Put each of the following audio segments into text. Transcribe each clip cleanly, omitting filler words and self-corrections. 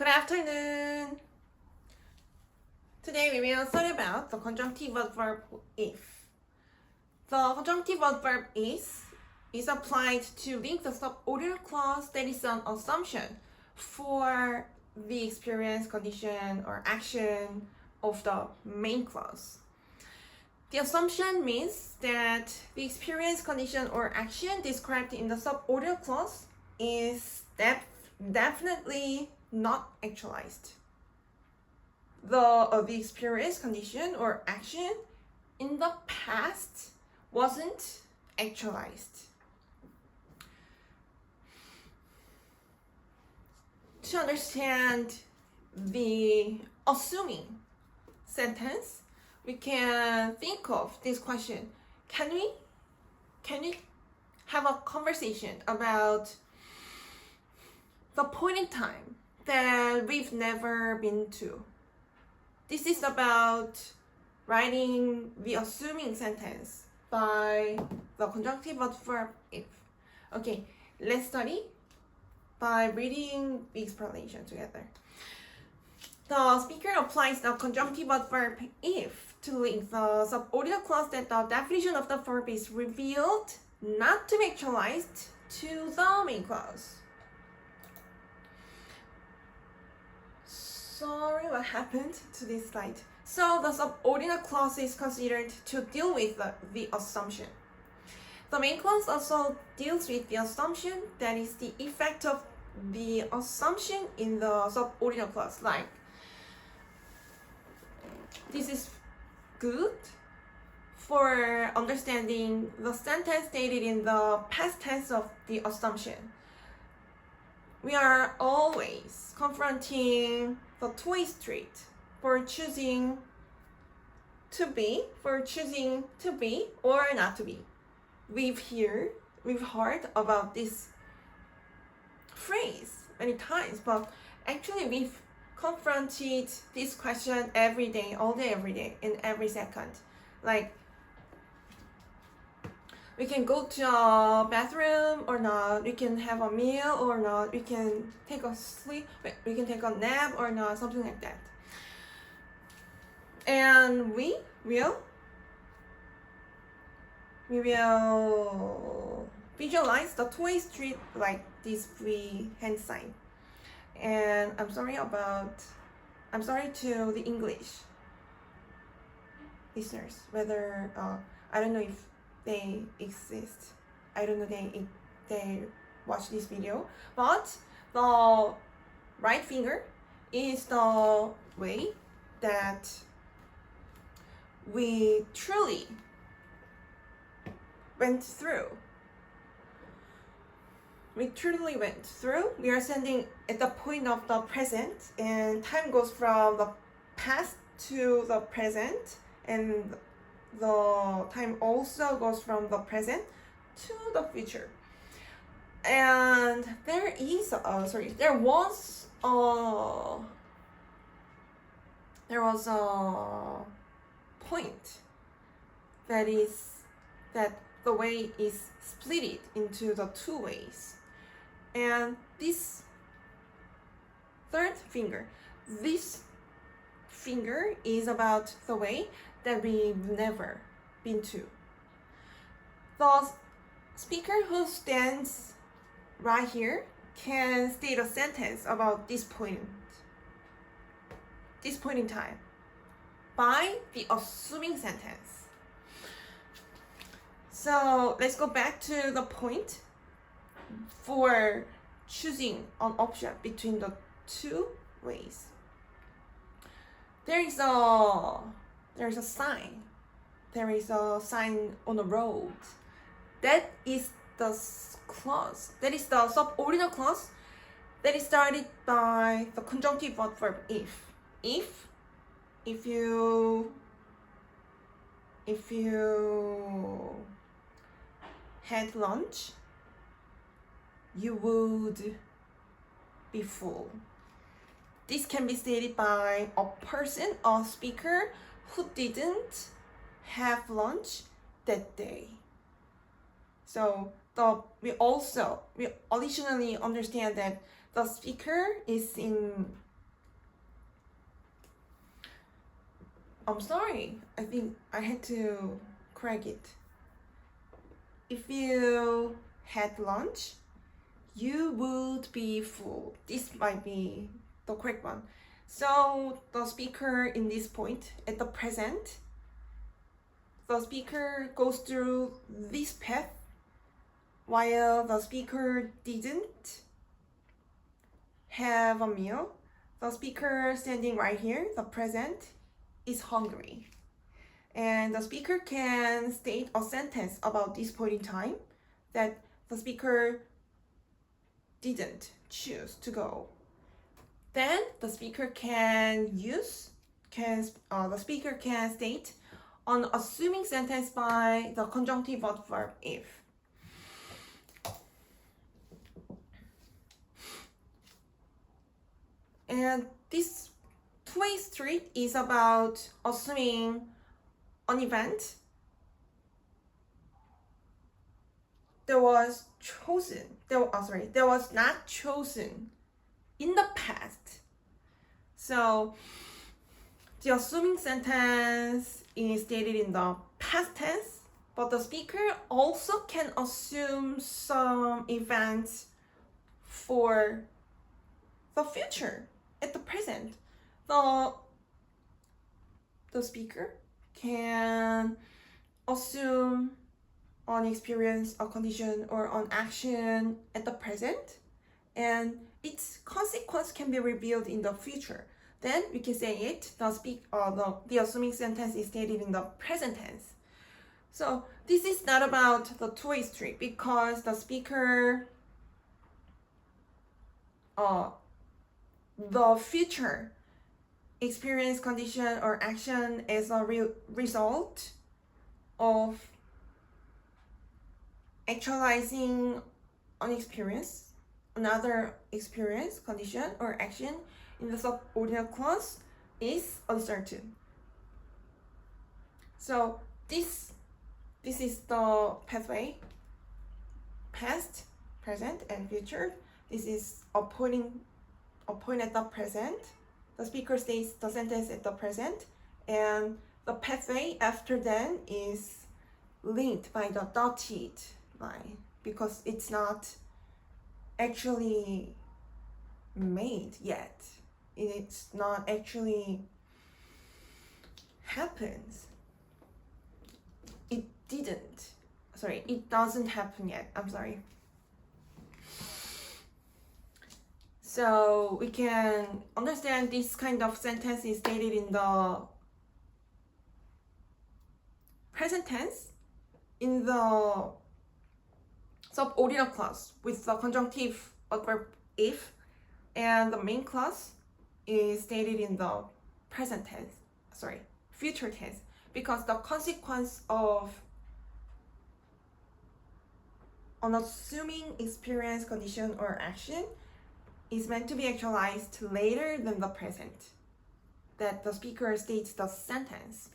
Good afternoon. Today we will study about the conjunctive adverb if. The conjunctive adverb is applied to link the subordinate clause that is an assumption for the experience, condition, or action of the main clause. The assumption means that the experience, condition, or action described in the subordinate clause is definitely not actualized. The experience, condition, or action in the past wasn't actualized. To understand the assuming sentence, we can think of this question. Can we have a conversation about the point in time that we've never been to? This is about writing the assuming sentence by the conjunctive adverb if. Okay, let's study by reading the explanation together. The speaker applies the conjunctive adverb if to link the subordinate clause that the definition of the verb is revealed, not to be actualized, to the main clause. Sorry, what happened to this slide? So the subordinate clause is considered to deal with the assumption. The main clause also deals with the assumption, that is the effect of the assumption in the subordinate clause. Like, this is good for understanding the sentence stated in the past tense of the assumption. We are always confronting the two-way street for choosing to be or not to be. We've heard about this phrase many times, but actually we've confronted this question every day, all day, every day, in every second. Like, we can go to a bathroom or not, we can have a meal or not, we can take a sleep, we can take a nap or not, something like that. And we will visualize the two-way street like this freehand sign. And I'm sorry to the English listeners, whether I don't know if they exist. I don't know they watch this video, but the right finger is the way that we truly went through. We are standing at the point of the present, and time goes from the past to the present, and the time also goes from the present to the future. And there was a point that the way is split into the two ways. And this finger is about the way that we've never been to. The speaker who stands right here can state a sentence about this point in time by the assuming sentence. So let's go back to the point for choosing an option between the two ways. There is a sign. There is a sign on the road. That is the clause. That is the subordinate clause that is started by the conjunctive adverb if. If you had lunch, you would be full. This can be stated by a person or speaker who didn't have lunch that day. So we additionally understand that the speaker is in I'm sorry, I think I had to correct it. If you had lunch, you would be full. This might be the correct one. So the speaker in this point at the present, the speaker goes through this path while the speaker didn't have a meal. The speaker standing right here, the present, is hungry. And the speaker can state a sentence about this point in time that the speaker didn't choose to go. Then the speaker can state an assuming sentence by the conjunctive adverb if. And this two-way street is about assuming an event that was not chosen in the past. So the assuming sentence is stated in the past tense, but the speaker also can assume some events for the future at the present. The speaker can assume an experience, a condition, or an action at the present, and its consequence can be revealed in the future. Then we can say it, the assuming sentence is stated in the present tense. So this is not about the two-way street because the speaker, the future experience, condition, or action is a result of actualizing an experience, another experience, condition, or action in the subordinate clause is uncertain. So this is the pathway, past, present, and future. This is a point at the present. The speaker states the sentence at the present, and the pathway after then is linked by the dotted line because it's not actually made yet. It's not actually happens. It doesn't happen yet. I'm sorry. So we can understand this kind of sentence is stated in the present tense in the subordinate clause with the conjunctive adverb if, and the main clause is stated in the future tense, because the consequence of an assuming experience, condition, or action is meant to be actualized later than the present, that the speaker states the sentence.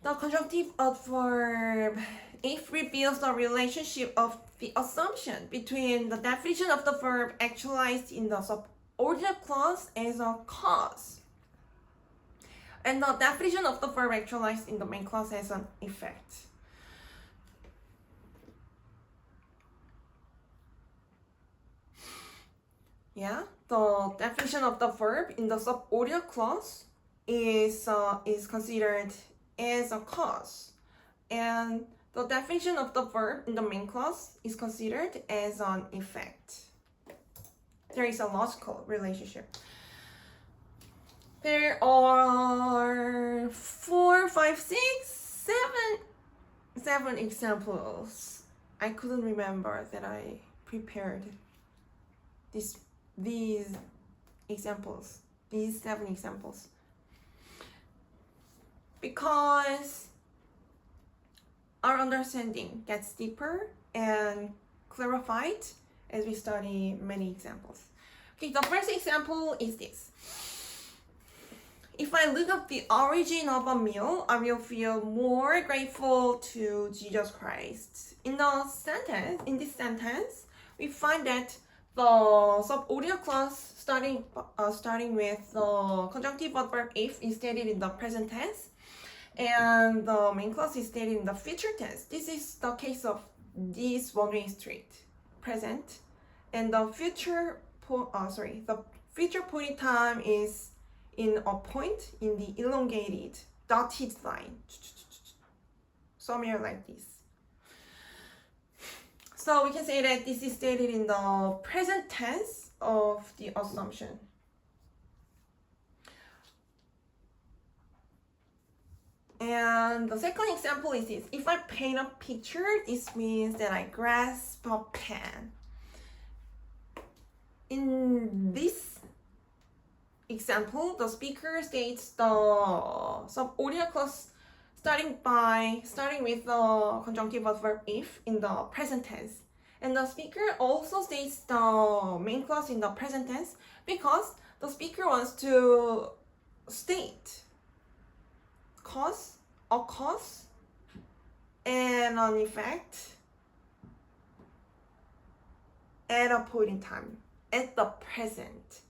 The conjunctive adverb if reveals the relationship of the assumption between the definition of the verb actualized in the subordinate clause as a cause and the definition of the verb actualized in the main clause as an effect. Yeah, the definition of the verb in the subordinate clause is considered as a cause, and the definition of the verb in the main clause is considered as an effect. There is a logical relationship. There are 4, 5, 6, 7 examples. I couldn't remember that I prepared these 7 examples, because our understanding gets deeper and clarified as we study many examples. Okay, the first example is this. If I look up the origin of a meal, I will feel more grateful to Jesus Christ. In this sentence, we find that the sub-audio clause starting with the conjunctive adverb if is stated in the present tense, and the main clause is stated in the future tense. This is the case of this one-way street, present, and the future the future point in time is in a point in the elongated dotted line, somewhere like this. So we can say that this is stated in the present tense of the assumption. And the second example is this. If I paint a picture, this means that I grasp a pen. In this example, the speaker states the sub-audio clause starting with the conjunctive adverb if in the present tense. And the speaker also states the main clause in the present tense because the speaker wants to state a cause and an effect at a point in time, at the present.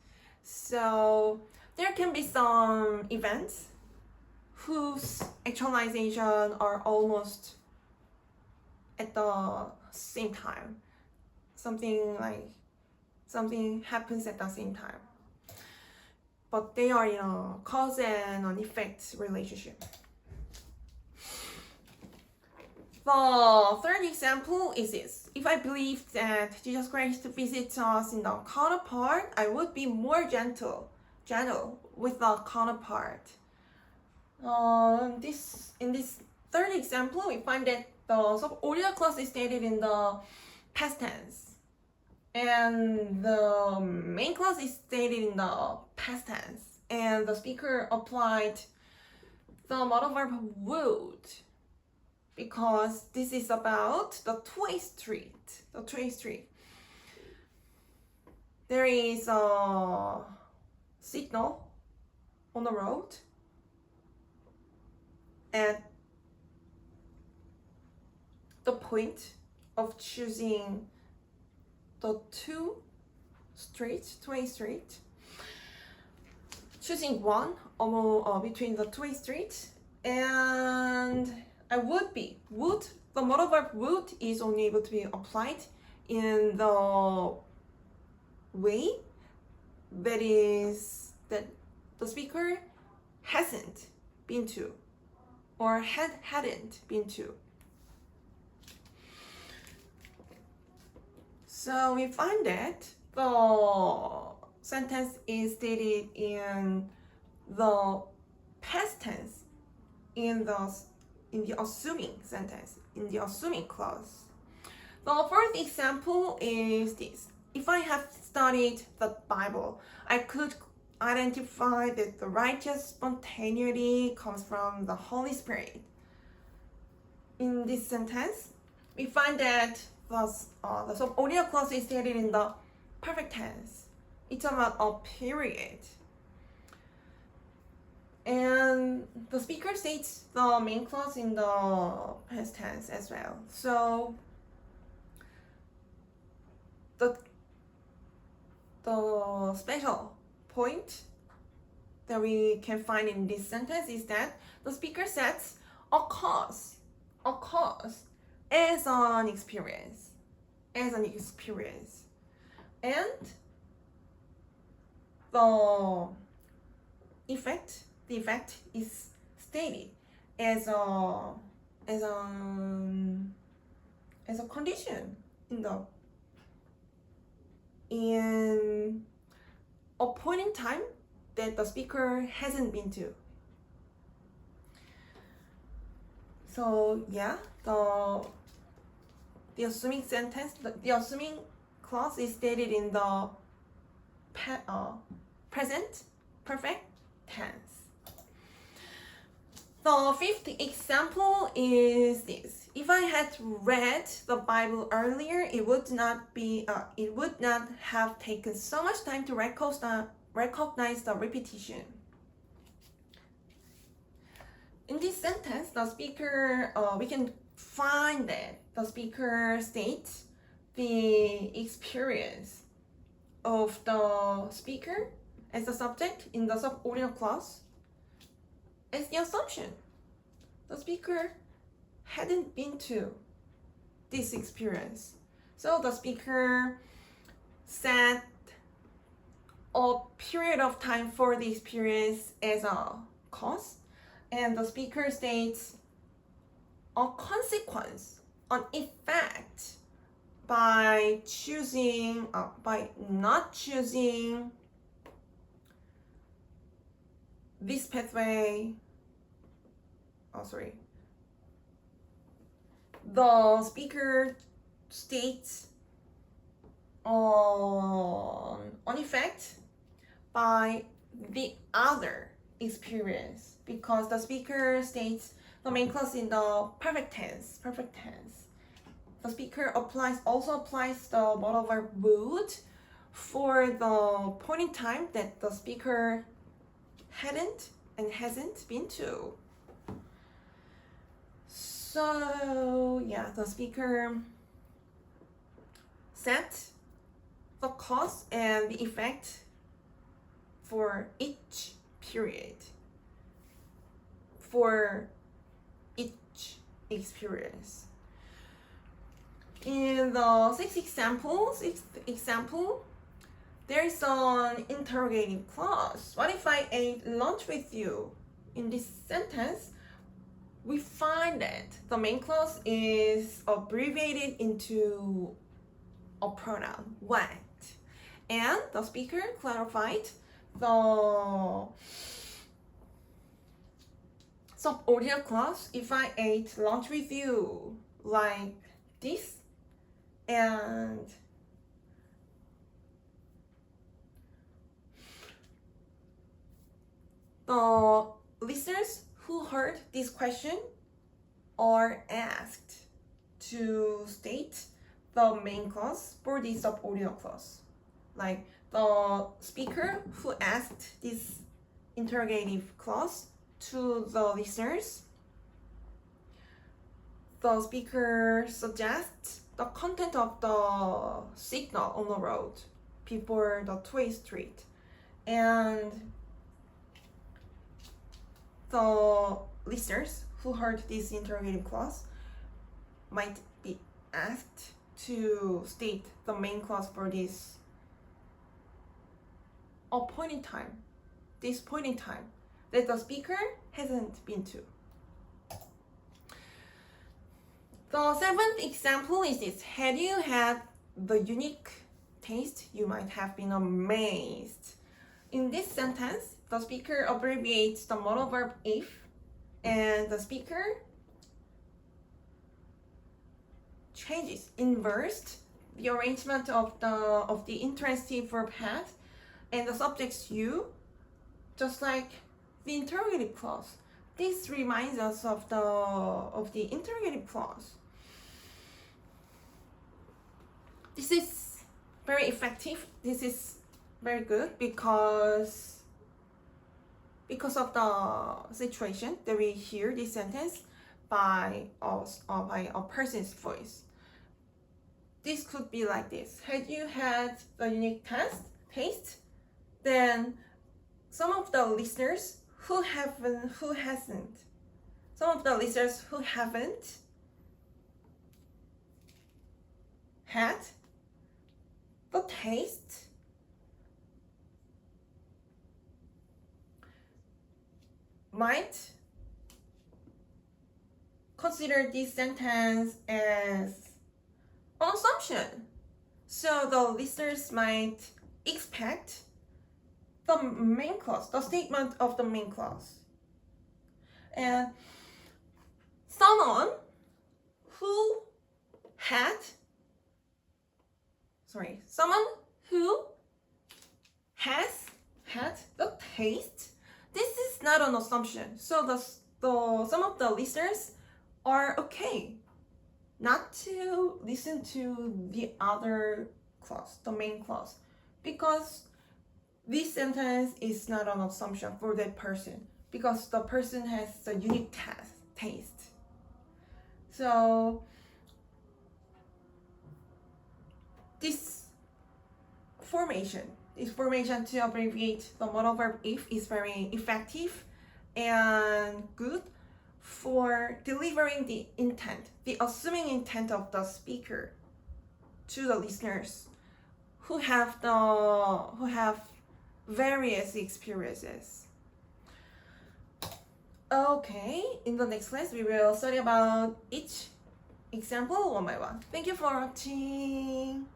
So there can be some events whose actualization are almost at the same time. Something happens at the same time. But they are in a cause and an effect relationship. The third example is this. If I believed that Jesus Christ visits us in the counterpart, I would be more gentle with the counterpart. In this third example, we find that the sub-audio clause is stated in the past tense, and the main clause is stated in the past tense, and the speaker applied the modal verb would because this is about the two-way street. There is a signal on the road at the point of choosing the two-way street, choosing one between the two-way street, and the modal verb would is only able to be applied in the way that the speaker hasn't been to or hadn't been to. So we find that the sentence is stated in the past tense in the assuming sentence, in the assuming clause. The fourth example is this. If I have studied the Bible, I could identify that the righteous spontaneity comes from the Holy Spirit. In this sentence, we find that the sub-audio clause is stated in the perfect tense. It's about a period. And the speaker states the main clause in the past tense as well. So the special point that we can find in this sentence is that the speaker sets a cause as an experience. And the effect is stated as a condition in a point in time that the speaker hasn't been to. So yeah, the assuming sentence, the assuming clause is stated in the present perfect tense. The fifth example is this. If I had read the Bible earlier, it would not have taken so much time to recognize the repetition. In this sentence, the speaker, we can find that the speaker states the experience of the speaker as the subject in the subordinate clause is the assumption. The speaker hadn't been to this experience. So the speaker set a period of time for the experience as a cause, and the speaker states a consequence, an effect by not choosing this pathway. The speaker states an effect by the other experience, because the speaker states the main clause in the perfect tense. The speaker also applies the modal verb would for the point in time that the speaker hadn't and hasn't been to. So yeah, the speaker set the cause and the effect for each period, for each experience. In the sixth example, there is an interrogative clause. What if I ate lunch with you? In this sentence, we find that the main clause is abbreviated into a pronoun, what. And the speaker clarified the subordinate clause, if I ate lunch with you, like this. And the listeners who heard this question are asked to state the main clause for the subordinate clause. Like the speaker who asked this interrogative clause to the listeners, the speaker suggests the content of the signal on the road before the two-way street, and the listeners who heard this interrogative clause might be asked to state the main clause for this point in time that the speaker hasn't been to. The seventh example is this. Had you had the unique taste, you might have been amazed. In this sentence, the speaker abbreviates the modal verb if, and the speaker inverts the arrangement of the intransitive verb had and the subject's you, just like the interrogative clause. This reminds us of the interrogative clause. This is very effective. This is very good because of the situation that we hear this sentence by a person's voice. This could be like this. Had you had a unique taste, then some of the listeners who haven't had the taste might consider this sentence as an assumption. So the listeners might expect the main clause, the statement of the main clause. And someone who has had the taste, this is not an assumption. So some of the listeners are okay not to listen to the other clause, the main clause, because this sentence is not an assumption for that person, because the person has a unique taste. So this formation. This formation to abbreviate the modal verb if is very effective and good for delivering the intent, the assuming intent of the speaker to the listeners who have various experiences. Okay, in the next class we will study about each example one by one. Thank you for watching.